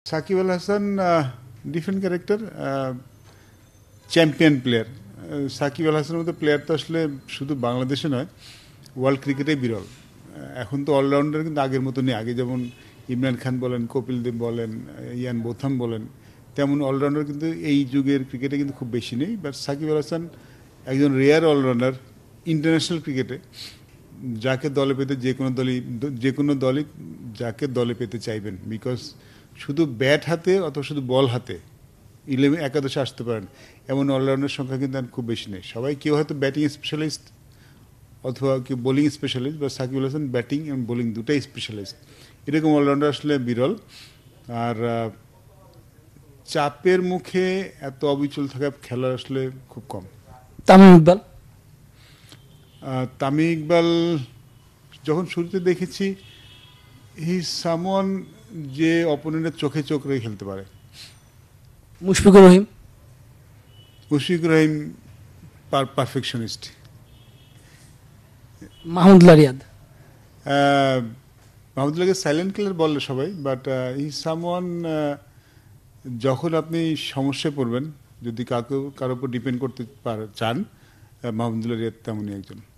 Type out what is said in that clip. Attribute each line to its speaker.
Speaker 1: Shakib Al Hasan different character, champion player. Shakib Al হাসানের মতো player তো আসলে শুধু বাংলাদেশে নয়, ওয়ার্ল্ড ক্রিকেটে বিরল। এখন তো অলরাউন্ডার কিন্তু আগের মতো নেই। আগে যেমন ইমরান খান বলেন, কপিল দেব বলেন, ইয়ান বোথাম বলেন, তেমন অলরাউন্ডার কিন্তু এই যুগের ক্রিকেটে কিন্তু খুব বেশি নেই। বাট সাকিব আল হাসান একজন রেয়ার অলরাউন্ডার ইন্টারন্যাশনাল ক্রিকেটে, যাকে দলে পেতে যে কোনো দলই যাকে দলে পেতে চাইবেন। বিকজ শুধু ব্যাট হাতে অথবা শুধু বল হাতে একাদশে আসতে পারেন এমন অলরাউন্ডার সংখ্যা কিন্তু আর খুব বেশি নেই। সবাই কেউ হয়তো ব্যাটিং স্পেশালিস্ট অথবা কেউ বোলিং স্পেশালিস্ট, বা সাকিব আল হাসান ব্যাটিং এবং বোলিং দুটাই স্পেশালিস্ট। এরকম অলরাউন্ডার আসলে বিরল। আর চাপের মুখে এত অবিচল থাকা খেলোয়াড় আসলে খুব কম।
Speaker 2: তামিম ইকবাল,
Speaker 1: তামিম ইকবাল যখন শুরুতে দেখেছি, হি সামওয়ান যে অপোনেন্টের চোখে চোখ রেখে খেলতে পারে।
Speaker 2: মুশফিকুর রহিম,
Speaker 1: মুশফিকুর রহিম পারফেকশনিস্ট।
Speaker 2: মাহমুদুল্লাহ রিয়াদ,
Speaker 1: মাহমুদুল্লাহকে সাইলেন্ট কিলার বলে সবাই, বাট হি সামওয়ান যখন আপনি সমস্যায় পড়বেন, যদি কারোর উপর ডিপেন্ড করতে চান, মাহমুদুল্লাহ রিয়াদ তেমনই একজন।